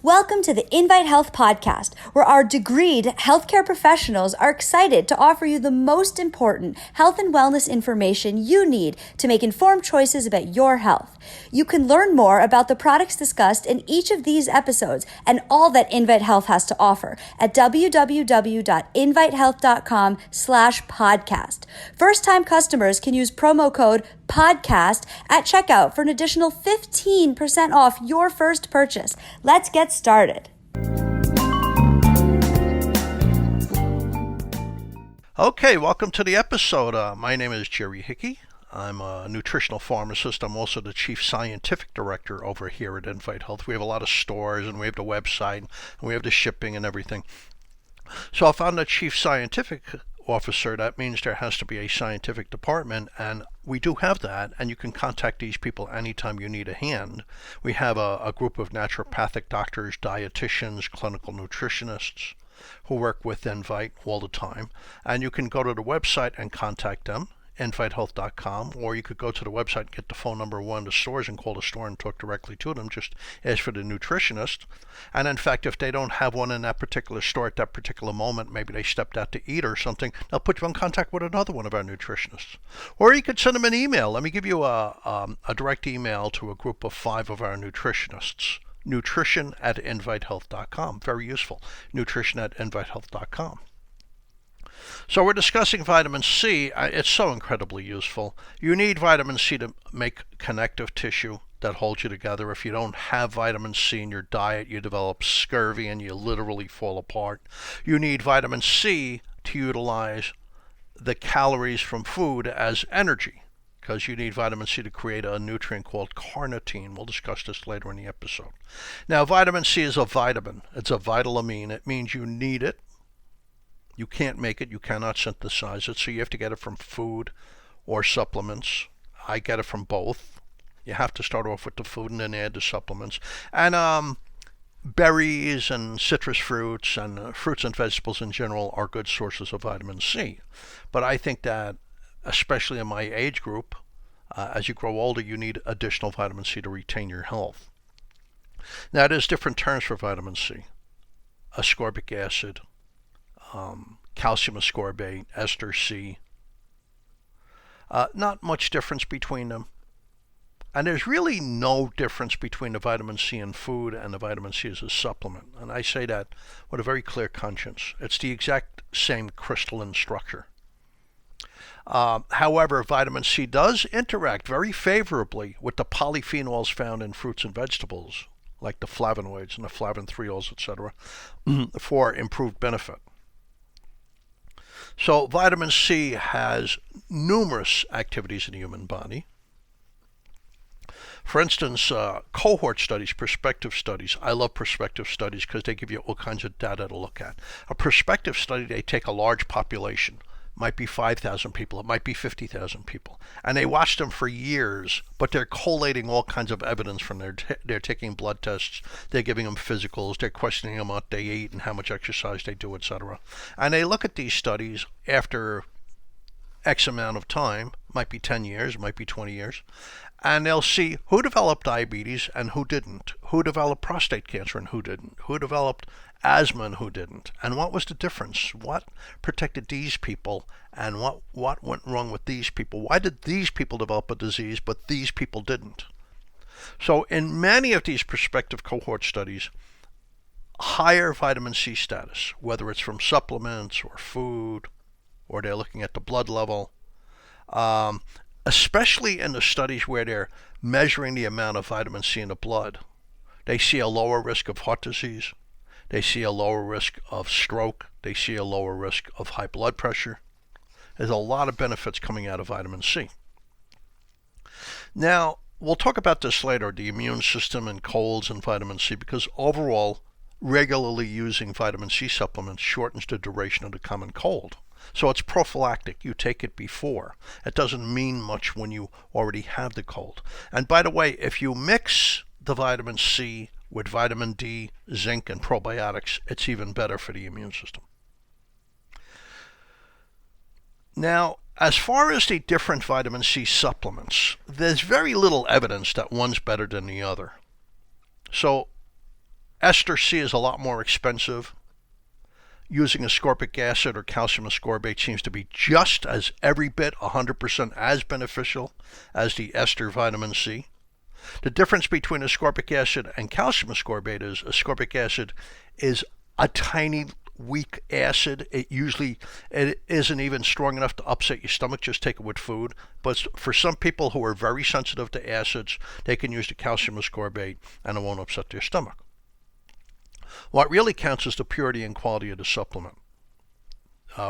Welcome to the Invite Health podcast, where our degreed healthcare professionals are excited to offer you the most important health and wellness information you need to make informed choices about your health. You can learn more about the products discussed in each of these episodes and all that Invite Health has to offer at www.invitehealth.com/podcast. First-time customers can use promo code podcast at checkout for an additional 15% off your first purchase. Let's get started. Okay, welcome to the episode. My name is Jerry Hickey. I'm a nutritional pharmacist. I'm also the chief scientific director over here at Invite Health. We have a lot of stores, and we have the website, and we have the shipping and everything. So if I'm the chief scientific officer, that means there has to be a scientific department, and we do have that, and you can contact these people anytime you need a hand. We have a group of naturopathic doctors, dietitians, clinical nutritionists who work with Invite all the time, and you can go to the website and contact them, invitehealth.com, or you could go to the website and get the phone number of one of the stores and call the store and talk directly to them. Just ask for the nutritionist. And in fact, if they don't have one in that particular store at that particular moment, maybe they stepped out to eat or something, they'll put you in contact with another one of our nutritionists. Or you could send them an email. Let me give you a direct email to a group of 5 of our nutritionists. nutrition@invitehealth.com. Very useful. nutrition@invitehealth.com. So we're discussing vitamin C. It's so incredibly useful. You need vitamin C to make connective tissue that holds you together. If you don't have vitamin C in your diet, you develop scurvy and you literally fall apart. You need vitamin C to utilize the calories from food as energy, because you need vitamin C to create a nutrient called carnitine. We'll discuss this later in the episode. Now, vitamin C is a vitamin. It's a vital amine. It means you need it. You can't make it. You cannot synthesize it. So you have to get it from food or supplements. I get it from both. You have to start off with the food and then add the supplements. And berries and citrus fruits and fruits and vegetables in general are good sources of vitamin C. But I think that, especially in my age group, as you grow older, you need additional vitamin C to retain your health. Now, there's different terms for vitamin C. Ascorbic acid, calcium ascorbate, ester C. Not much difference between them. And there's really no difference between the vitamin C in food and the vitamin C as a supplement. And I say that with a very clear conscience. It's the exact same crystalline structure. However, vitamin C does interact very favorably with the polyphenols found in fruits and vegetables, like the flavonoids and the flavonthiols, etc., for improved benefit. So vitamin C has numerous activities in the human body. For instance, cohort studies, prospective studies. I love prospective studies because they give you all kinds of data to look at. A prospective study, they take a large population. It might be 5,000 people, it might be 50,000 people. And they watch them for years, but they're collating all kinds of evidence from they're taking blood tests, they're giving them physicals, they're questioning them what they eat and how much exercise they do, etc. And they look at these studies after X amount of time, might be 10 years, might be 20 years, and they'll see who developed diabetes and who didn't, who developed prostate cancer and who didn't, who developed asthma and who didn't, and what was the difference, what protected these people, and what went wrong with these people. Why did these people develop a disease but these people didn't? So in many of these prospective cohort studies, higher vitamin C status, whether it's from supplements or food, or they're looking at the blood level, especially in the studies where they're measuring the amount of vitamin C in the blood, they see a lower risk of heart disease, they see a lower risk of stroke, they see a lower risk of high blood pressure. There's a lot of benefits coming out of vitamin C. Now, we'll talk about this later, the immune system and colds and vitamin C, because overall, regularly using vitamin C supplements shortens the duration of the common cold. So it's prophylactic. You take it before. It doesn't mean much when you already have the cold. And by the way, if you mix the vitamin C with vitamin D, zinc, and probiotics, it's even better for the immune system. Now, as far as the different vitamin C supplements, there's very little evidence that one's better than the other. So Ester C is a lot more expensive. Using ascorbic acid or calcium ascorbate seems to be just as every bit 100% as beneficial as the ester vitamin C. The difference between ascorbic acid and calcium ascorbate is ascorbic acid is a tiny weak acid. It isn't even strong enough to upset your stomach. Just take it with food. But for some people who are very sensitive to acids, they can use the calcium ascorbate and it won't upset their stomach. What really counts is the purity and quality of the supplement.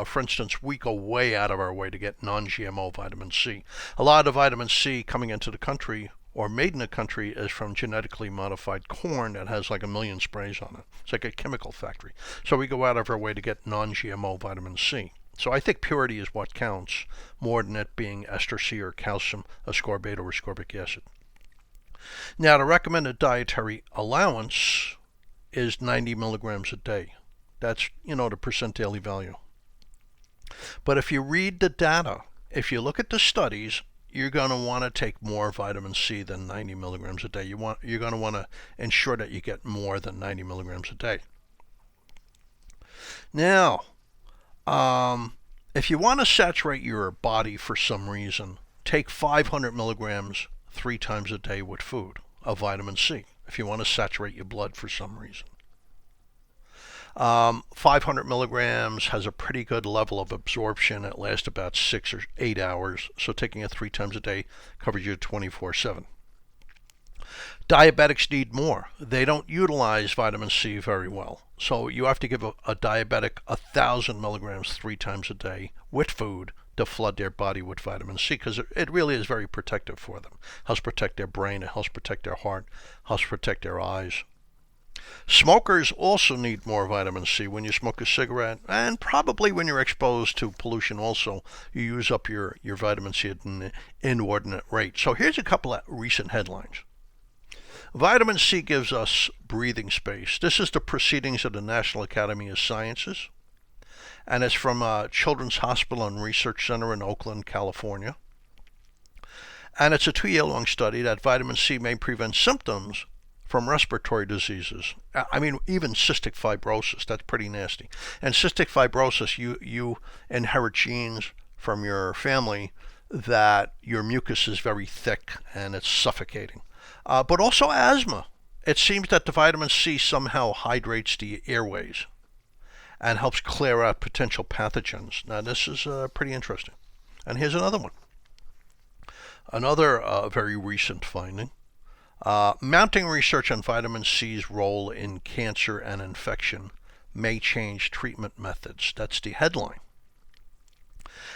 For instance, we go way out of our way to get non-GMO vitamin C. A lot of vitamin C coming into the country or made in the country is from genetically modified corn that has like 1 million sprays on it. It's like a chemical factory. So we go out of our way to get non-GMO vitamin C. So I think purity is what counts more than it being ester C or calcium ascorbate or ascorbic acid. Now, the recommended dietary allowance is 90 milligrams a day. That's, the percent daily value. But if you read the data, if you look at the studies, you're going to want to take more vitamin C than 90 milligrams a day. You're going to want to ensure that you get more than 90 milligrams a day. Now, if you want to saturate your body for some reason, take 500 milligrams 3 times a day with food of vitamin C. If you want to saturate your blood for some reason. 500 milligrams has a pretty good level of absorption. It lasts about 6 or 8 hours. So taking it 3 times a day covers you 24/7. Diabetics need more. They don't utilize vitamin C very well. So you have to give a diabetic 1,000 milligrams 3 times a day with food to flood their body with vitamin C, because it really is very protective for them. It helps protect their brain, it helps protect their heart, helps protect their eyes. Smokers also need more vitamin C. When you smoke a cigarette, and probably when you're exposed to pollution also, you use up your vitamin C at an inordinate rate. So here's a couple of recent headlines. Vitamin C gives us breathing space. This is the Proceedings of the National Academy of Sciences, and it's from Children's Hospital and Research Center in Oakland, California. And it's a 2-year-long study that vitamin C may prevent symptoms from respiratory diseases. I mean, even cystic fibrosis, that's pretty nasty. And cystic fibrosis, you inherit genes from your family that your mucus is very thick and it's suffocating. But also asthma. It seems that the vitamin C somehow hydrates the airways and helps clear out potential pathogens. Now, this is pretty interesting. And here's another one. Another very recent finding. Mounting research on vitamin C's role in cancer and infection may change treatment methods. That's the headline.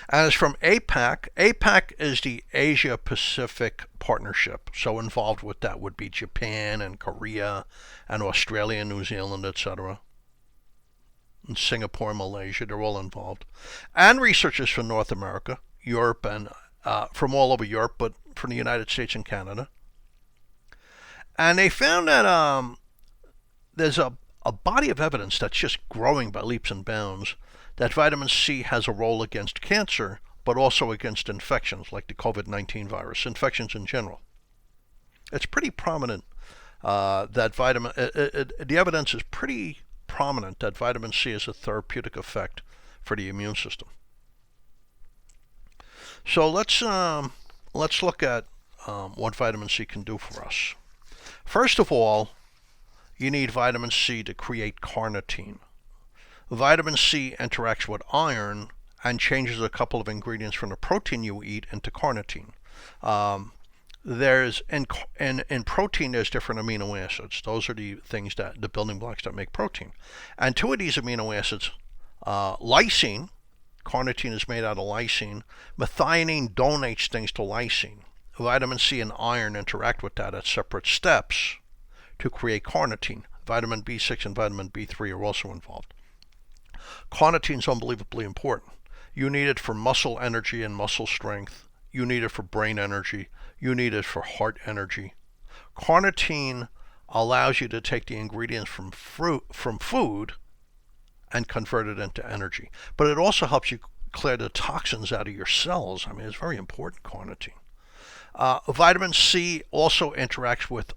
And it's from APAC. APAC is the Asia-Pacific Partnership. So involved with that would be Japan and Korea and Australia, New Zealand, etc. And Singapore, Malaysia, they're all involved. And researchers from North America, Europe, and from all over Europe, but from the United States and Canada. And they found that there's a body of evidence that's just growing by leaps and bounds that vitamin C has a role against cancer, but also against infections like the COVID-19 virus, infections in general. It's pretty prominent that the evidence is pretty prominent that vitamin C has a therapeutic effect for the immune system. So let's look at what vitamin C can do for us. First of all, you need vitamin C to create carnitine. Vitamin C interacts with iron and changes a couple of ingredients from the protein you eat into carnitine. There's in protein there's different amino acids. Those are the building blocks that make protein. And 2 of these amino acids, lysine, carnitine is made out of lysine. Methionine donates things to lysine. Vitamin C and iron interact with that at separate steps to create carnitine. Vitamin B6 and vitamin B3 are also involved. Carnitine is unbelievably important. You need it for muscle energy and muscle strength. You need it for brain energy. You need it for heart energy. Carnitine allows you to take the ingredients from food and convert it into energy. But it also helps you clear the toxins out of your cells. I mean, it's very important, carnitine. Vitamin C also interacts with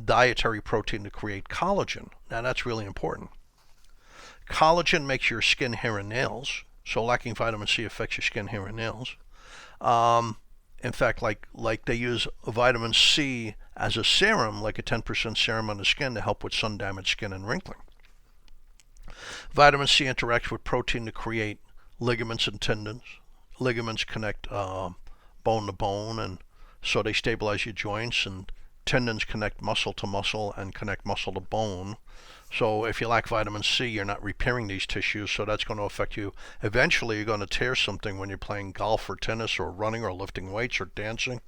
dietary protein to create collagen. Now that's really important. Collagen makes your skin, hair, and nails. So lacking vitamin C affects your skin, hair, and nails. In fact, like they use vitamin C as a serum, like a 10% serum on the skin to help with sun-damaged skin and wrinkling. Vitamin C interacts with protein to create ligaments and tendons. Ligaments connect bone to bone, and so they stabilize your joints, and tendons connect muscle to muscle and connect muscle to bone. So if you lack vitamin C, you're not repairing these tissues, so that's going to affect you. Eventually, you're going to tear something when you're playing golf or tennis or running or lifting weights or dancing.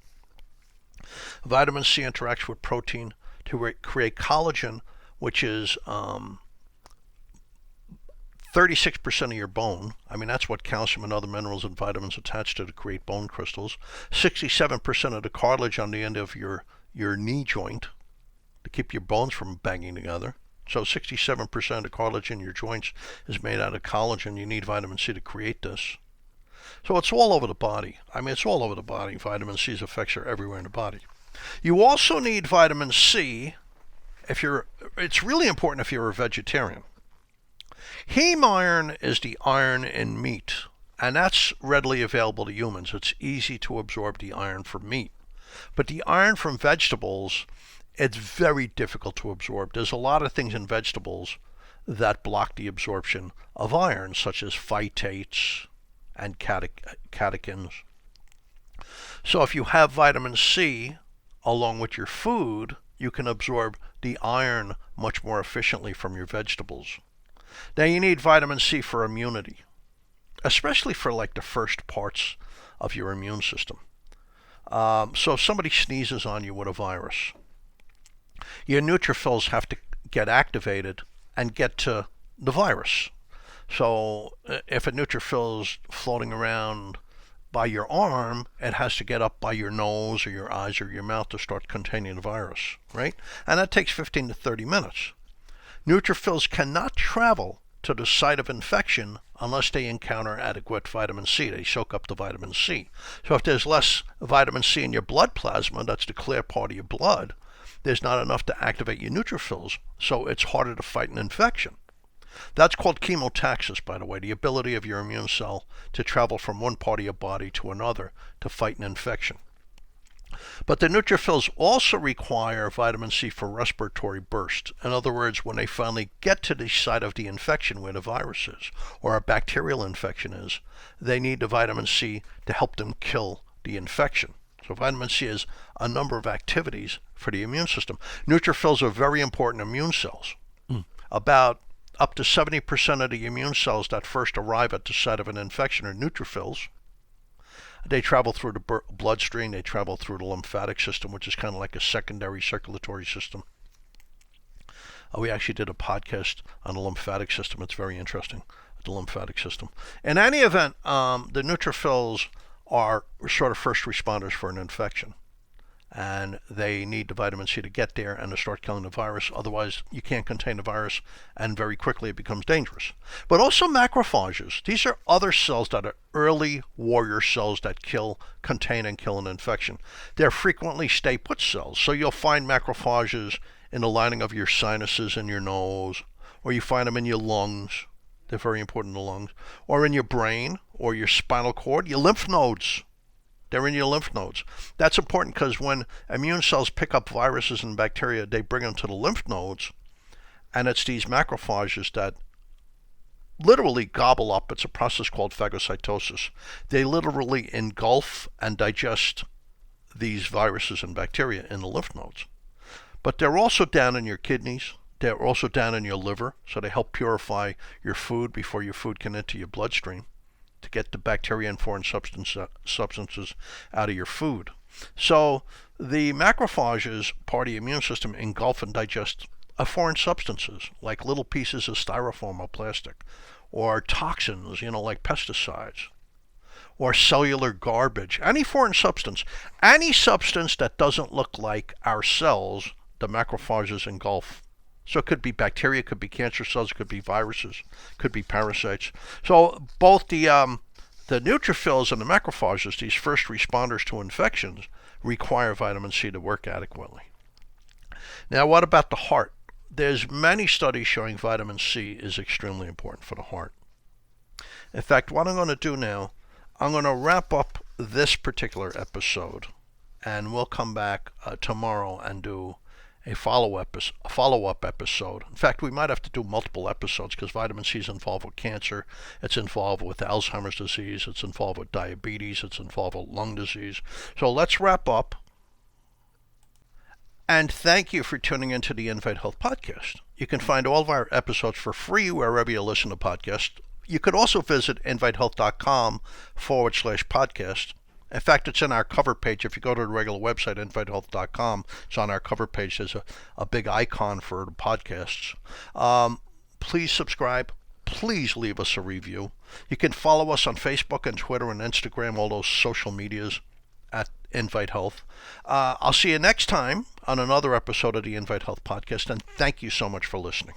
Vitamin C interacts with protein to create collagen, which is 36% of your bone. I mean, that's what calcium and other minerals and vitamins attach to create bone crystals. 67% of the cartilage on the end of your knee joint to keep your bones from banging together. So 67% of the cartilage in your joints is made out of collagen. You need vitamin C to create this. So it's all over the body. I mean, it's all over the body. Vitamin C's effects are everywhere in the body. You also need vitamin C it's really important if you're a vegetarian. Heme iron is the iron in meat, and that's readily available to humans. It's easy to absorb the iron from meat. But the iron from vegetables, it's very difficult to absorb. There's a lot of things in vegetables that block the absorption of iron, such as phytates and catechins. So if you have vitamin C along with your food, you can absorb the iron much more efficiently from your vegetables. Now you need vitamin C for immunity, especially for like the first parts of your immune system. So if somebody sneezes on you with a virus, your neutrophils have to get activated and get to the virus. So if a neutrophil is floating around by your arm, it has to get up by your nose or your eyes or your mouth to start containing the virus, right? And that takes 15 to 30 minutes. Neutrophils cannot travel to the site of infection unless they encounter adequate vitamin C. They soak up the vitamin C. So if there's less vitamin C in your blood plasma, that's the clear part of your blood, there's not enough to activate your neutrophils, so it's harder to fight an infection. That's called chemotaxis, by the way, the ability of your immune cell to travel from one part of your body to another to fight an infection. But the neutrophils also require vitamin C for respiratory burst. In other words, when they finally get to the site of the infection where the virus is, or a bacterial infection is, they need the vitamin C to help them kill the infection. So vitamin C has a number of activities for the immune system. Neutrophils are very important immune cells. About up to 70% of the immune cells that first arrive at the site of an infection are neutrophils. They travel through the bloodstream, they travel through the lymphatic system, which is kind of like a secondary circulatory system. We actually did a podcast on the lymphatic system. It's very interesting, the lymphatic system. In any event, the neutrophils are sort of first responders for an infection. And they need the vitamin C to get there and to start killing the virus. Otherwise, you can't contain the virus, and very quickly it becomes dangerous. But also macrophages. These are other cells that are early warrior cells that contain and kill an infection. They're frequently stay-put cells. So you'll find macrophages in the lining of your sinuses in your nose, or you find them in your lungs. They're very important in the lungs. Or in your brain, or your spinal cord, your lymph nodes. They're in your lymph nodes. That's important because when immune cells pick up viruses and bacteria, they bring them to the lymph nodes, and it's these macrophages that literally gobble up. It's a process called phagocytosis. They literally engulf and digest these viruses and bacteria in the lymph nodes. But they're also down in your kidneys. They're also down in your liver, so they help purify your food before your food can enter your bloodstream, to get the bacteria and foreign substances out of your food. So the macrophages, part of the immune system, engulf and digest foreign substances, like little pieces of styrofoam or plastic, or toxins, like pesticides, or cellular garbage, any foreign substance. Any substance that doesn't look like our cells, the macrophages engulf. So it could be bacteria, it could be cancer cells, it could be viruses, it could be parasites. So both the neutrophils and the macrophages, these first responders to infections, require vitamin C to work adequately. Now, what about the heart? There's many studies showing vitamin C is extremely important for the heart. In fact, what I'm going to do now, I'm going to wrap up this particular episode, and we'll come back tomorrow and do a follow-up episode. In fact, we might have to do multiple episodes because vitamin C is involved with cancer, it's involved with Alzheimer's disease, it's involved with diabetes, it's involved with lung disease. So let's wrap up. And thank you for tuning into the Invite Health Podcast. You can find all of our episodes for free wherever you listen to podcasts. You could also visit invitehealth.com/podcast. In fact, it's in our cover page. If you go to the regular website, invitehealth.com, it's on our cover page. There's a big icon for the podcasts. Please subscribe. Please leave us a review. You can follow us on Facebook and Twitter and Instagram, all those social medias at Invite Health. I'll see you next time on another episode of the Invite Health Podcast, and thank you so much for listening.